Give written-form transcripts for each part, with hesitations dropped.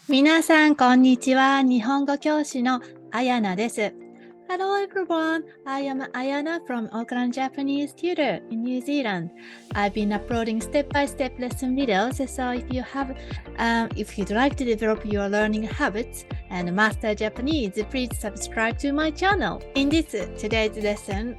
皆さん、こんにちは。日本語教師のAyana です。Hello everyone, I am Ayana from Auckland Japanese Tutor in New Zealand. I've been uploading step-by-step lesson videos, so if you'd like to develop your learning habits and master Japanese, please subscribe to my channel. In today's lesson,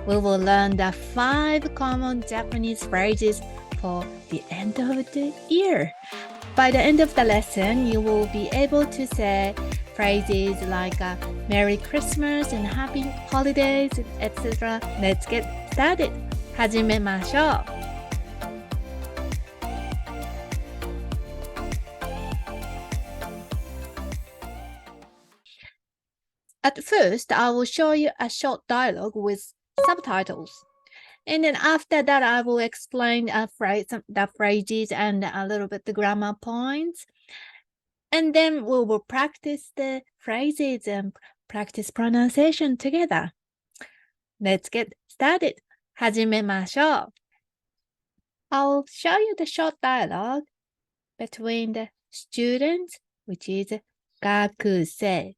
we will learn the 5 common Japanese phrases for the end of the year.By the end of the lesson, you will be able to say phrases like Merry Christmas and Happy Holidays, etc. Let's get started. 始めましょう。At first, I will show you a short dialogue with subtitles.And then after that, I will explain the phrases and a little bit the grammar points. And then we will practice the phrases and practice pronunciation together. Let's get started. 始めましょう。I'll show you the short dialogue between the students, which is 学生,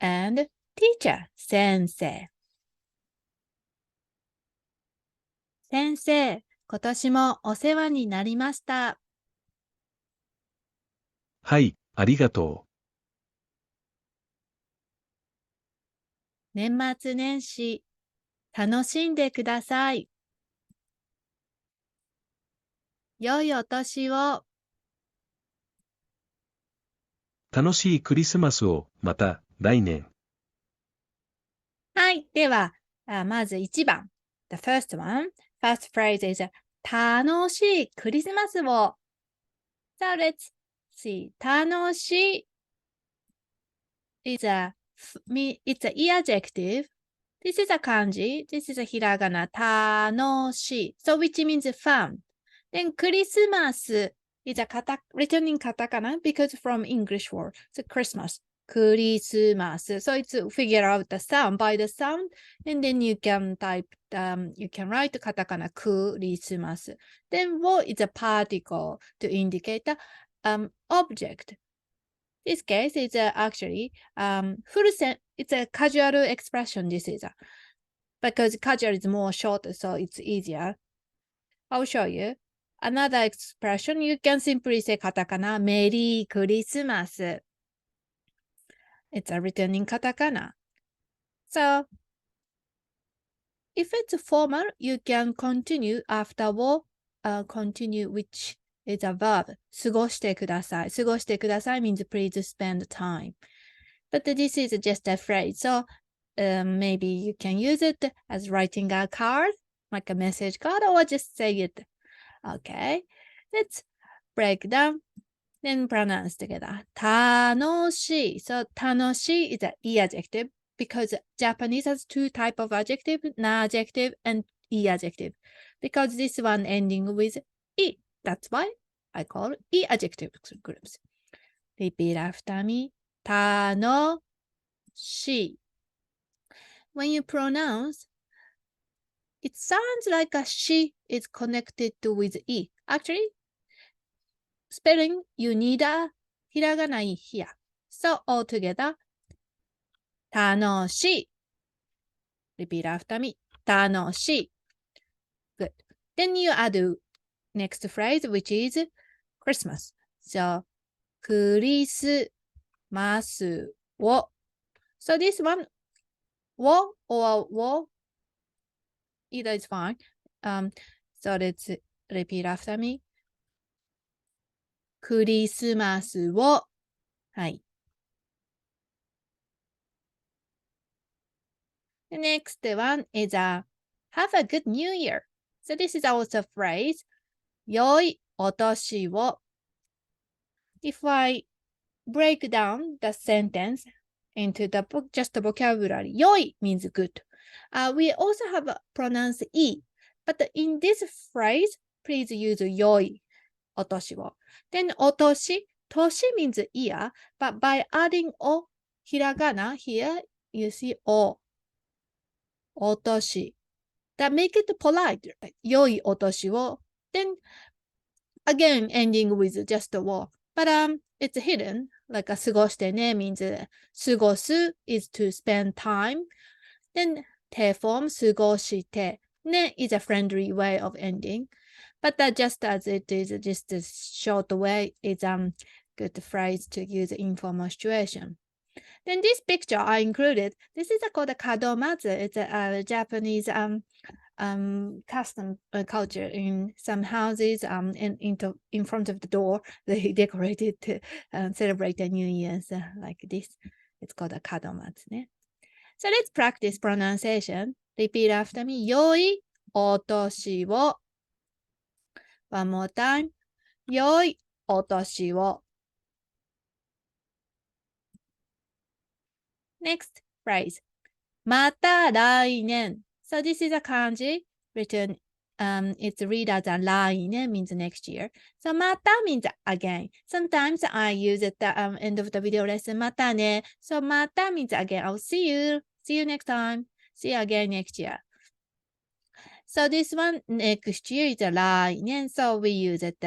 and teacher, 先生。先生、今年もお世話になりました。はい、ありがとう。年末年始、楽しんでください。良いお年を。楽しいクリスマスを、また、来年。はい、では、まず1番。The first phrase is 楽しいクリスマスを。So let's see. 楽しい it's an e adjective. This is a kanji. This is a hiragana. 楽しい So which means fun. Then クリスマス is written in katakana because from English word. So Christmas. クリスマス So it's figure out the sound by the sound and then you can write katakana クリスマス Then what is a particle to indicate the object.This case is actually it's a casual expression. This is because casual is more short, so it's easier. I'll show you another expression. You can simply say katakana Merry Christmas. It's written in katakana. So if it's formal, you can continue afterward. Continue which is a verb. 過ごしてください。過ごしてください means please spend time. But this is just a phrase. So maybe you can use it as writing a card, like a message card, or just say it. Okay. Let's break down. Then pronounce together. 楽しい So 楽しい is an e adjective because Japanese has 2 types of adjective, na adjective and e adjective. Because this one ending with e. That's why I call e adjective groups. Repeat after me. 楽しい When you pronounce, it sounds like a she is connected with e. Actually, spelling, you need a hiragana here. So all together, 楽しい Repeat after me. 楽しい Good. Then you add next phrase, which is Christmas. So, クリスマスを So this one, を or を either is fine. So let's repeat after me. クリスマスをはい。The next one is have a good new year. So this is also a phrase. 良いお年を If I break down the sentence into just the vocabulary, 良い means good. We also have pronounced e, but in this phrase, please use 良いお年を Then お年 Toshi means year, but by adding o hiragana here, you see o お年 That make it polite. 良いお年を Then again ending with just o But it's hidden. Like 過ごしてね means 過ごす is to spend time. Then 手 form 過ごしてね is a friendly way of ending. But just as it is just a short way, it's good phrase to use in formal situation. Then this picture I included. This is called a kadomatsu. It's a Japanese custom culture. In some houses in front of the door they decorated to celebrate the New Year's like this. It's called a kadomatsu. So let's practice pronunciation. Repeat after me. 良いお年を One more time. 良いお年を Next phrase. また来年 So this is a kanji written, it's read as a 来年 means next year. So また means again. Sometimes I use it at the end of the video lesson またね So また means again. I'll see you. See you next time. See you again next year. So this one next year is 来年 So we use it.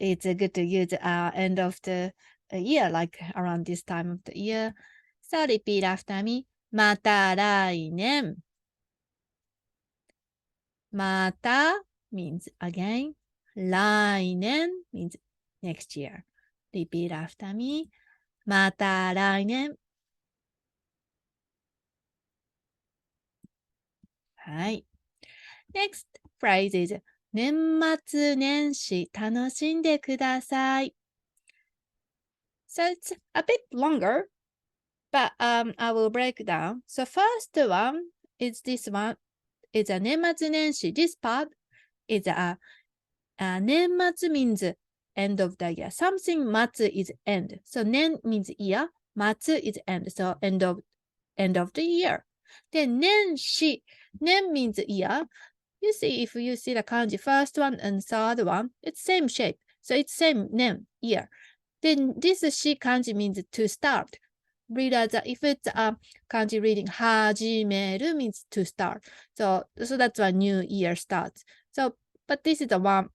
It's good to use end of the year, like around this time of the year. So repeat after me. また来年。また means again. 来年 means next year. Repeat after me. また来年。はい。Next phrase is 年末年始楽しんでください。So it's a bit longer, but I will break down. So first one is this one. It's a 年末年始. This part is a 年末 means end of the year. Something 末 is end. So 年 means year. 末 is end. So end of the year. Then 年始 年 means year. You see, if you see the kanji, first one and third one, it's same shape. So it's same name, year. Then this shi kanji means to start. Read as if it's a kanji reading, 始める means to start. So that's why new year starts. So, but this is the one.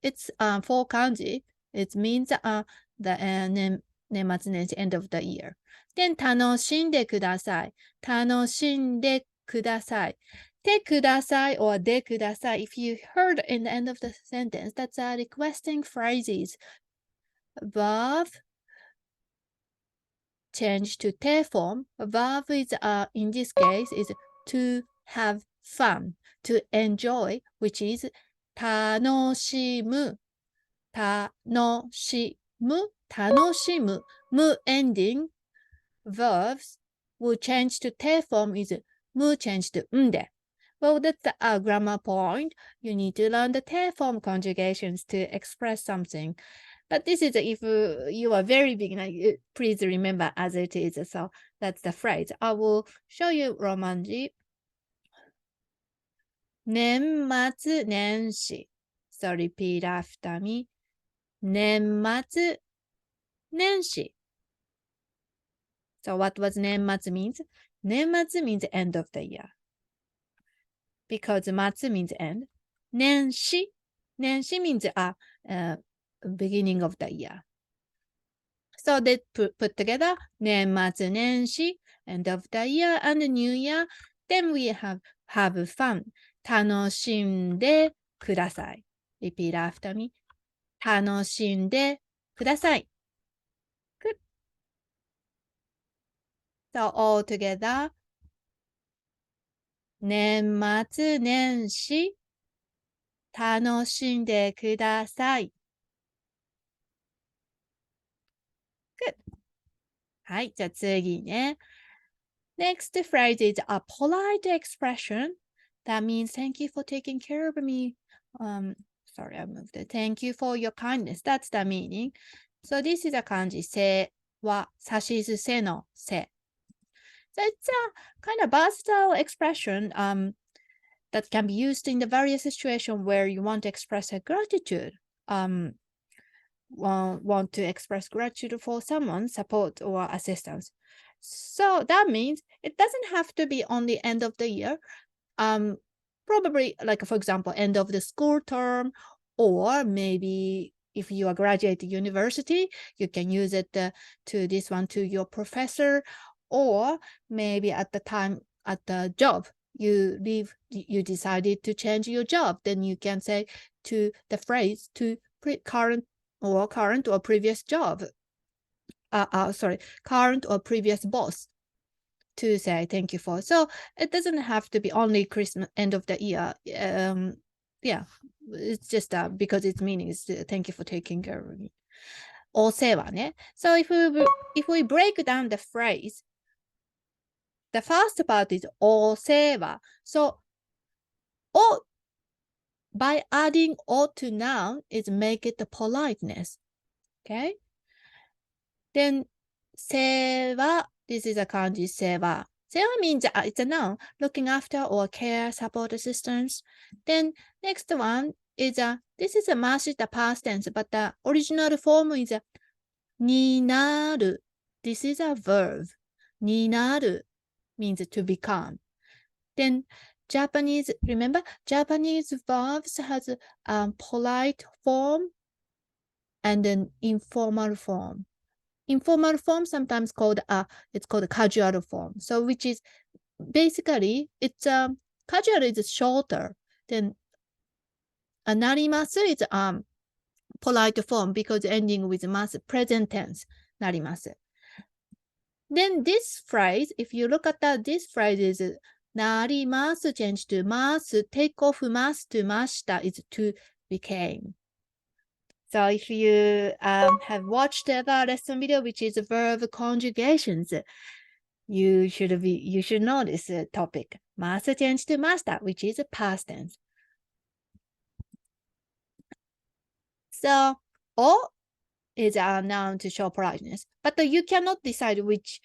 It's for kanji. It means the 年末年始 end of the year. Then 楽しんでください。楽しんでください。てください or でください. If you heard in the end of the sentence, that's requesting phrases. Verb change to te form. Verb is in this case is to have fun, to enjoy, which is 楽しむ、楽しむ、楽しむ、む ending. Verbs will change to te form is む change to んで。Well, that's a grammar point. You need to learn the te form conjugations to express something. But this is if you are very beginner, please remember as it is. So that's the phrase. I will show you Romanji. 年末年始. So repeat after me. 年末年始. So what was 年末 means? 年末 means end of the year. Because 末 means end. 年始 means beginning of the year. So they put together 年末年始 end of the year and new year. Then we have fun. 楽しんでください. Repeat after me. 楽しんでください. Good. So all together. 年末年始楽しんでください。Good. はい、じゃあ次ね。Next phrase is a polite expression. That means thank you for taking care of me. Sorry, I moved it. Thank you for your kindness. That's the meaning. So this is a kanji. せはさしすせのせ。So it's a kind of versatile expression that can be used in the various situations where you want to express a gratitude. Want to express gratitude for someone's support or assistance. So that means it doesn't have to be on the end of the year. Probably like, for example, end of the school term, or maybe if you are graduate university, you can use it to this one to your professor, or maybe at the time at the job you decided to change your job, then you can say to the phrase to current or previous job. Current or previous boss to say thank you for. So it doesn't have to be only Christmas, end of the year. Yeah, it's just because its meaning is thank you for taking care of me. お世話ね. So if we break down the phrase, the first part is お世話. So o, by adding o to noun is make it the politeness. Okay. Then 世話, this is a kanji 世話. 世話 means it's a noun, looking after or care, support assistance. Then next one is this is a mash, the past tense, but the original form is になる. This is a verb. になる means to become. Then Japanese, remember, Japanese verbs has a polite form and an informal form. Informal form sometimes called it's called a casual form. So which is basically it's casual is shorter than なります is polite form because ending with ます present tense なります. Then this phrase, if you look at this phrase is なります change to ます take off ます to ました is to became. So if you have watched the lesson video, which is verb conjugations, you should know this topic. ます change to ました which is past tense. So, お is a noun to show politeness, but you cannot decide which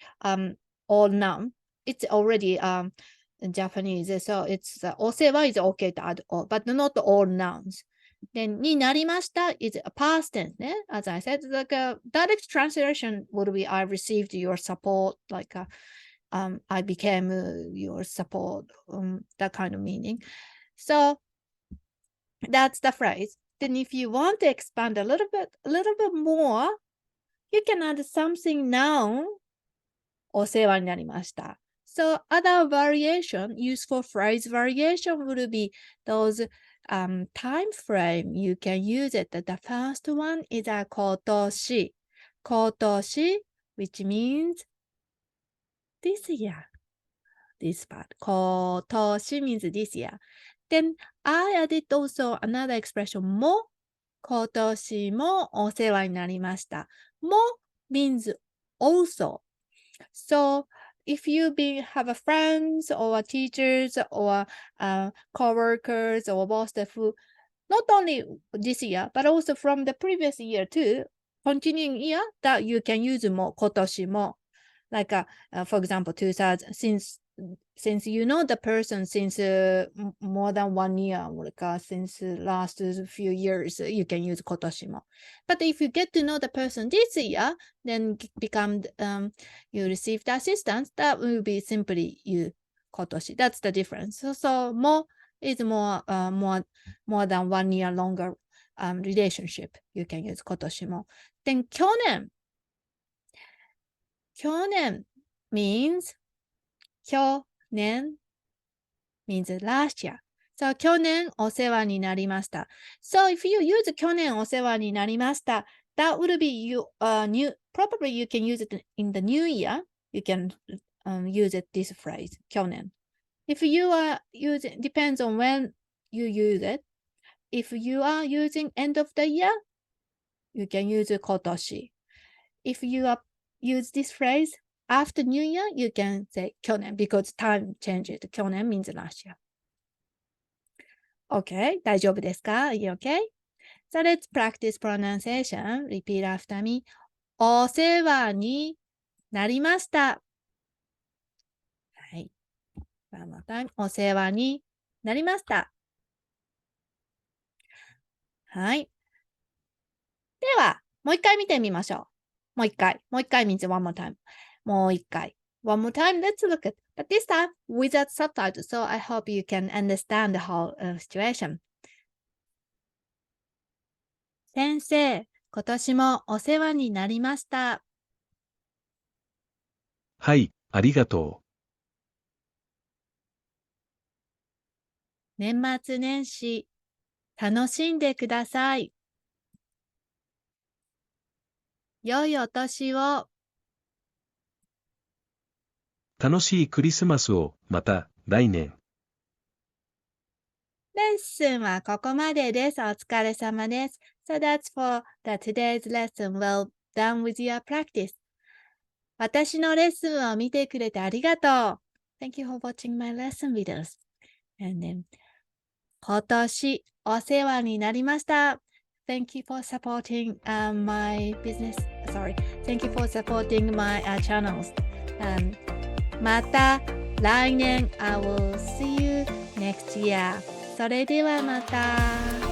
all noun. It's already in Japanese, so it's お世話 is okay to add all, but not all nouns. Then になりました is a past tense. As I said, like a direct translation would be I received your support, like I became your support, that kind of meaning. So that's the phrase. Then if you want to expand a little bit more, you can add something noun. お世話になりました. So other variation, useful phrase variation would be those time frame. You can use it. The first one is a 今年. 今年, which means this year. This part. 今年 means this year. Then I added also another expression も. 今年もお世話になりました. も means also. So if you have a friends or teachers or co-workers or boss who not only this year but also from the previous year too, continuing year, that you can use も今年も. Like for example, 2000 since you know the person since more than 1 year, like since last few years, you can use 今年も. But if you get to know the person this year, then become you receive the assistance, that will be simply you 今年. That's the difference. So も is more than 1 year longer relationship. You can use 今年も. Then 去年. 去年 means 去年 means last year. So 去年お世話になりました. So if you use 去年お世話になりました, that would be you new. Probably you can use it in the new year. You can use it this phrase 去年. If you are using, depends on when you use it. If you are using end of the year, you can use 今年. If you use this phrase after New Year, you can say 去年 because time changes. 去年 means last year. Okay, 大丈夫ですか? Are you okay? So let's practice pronunciation. Repeat after me. お世話になりました。はい。One more time. お世話になりました。はい。では、もう一回見てみましょう。もう一回 means one more time. もう一回. One more time, let's look at, but this time without subtitles, so I hope you can understand the whole situation. 先生、今年もお世話になりました。はい、ありがと年末年始、楽しんでください。良いお年を。う。楽しいクリスマスを、また、来年。レッスンはここまでです。お疲れ様です。So that's for the today's lesson. Well done with your practice. 私のレッスンを見てくれてありがとう。Thank you for watching my lesson videos. And then, 今年お世話になりました。Thank you for supporting my business. Sorry. Thank you for supporting my channels. また来年 I will see you next year. それではまた。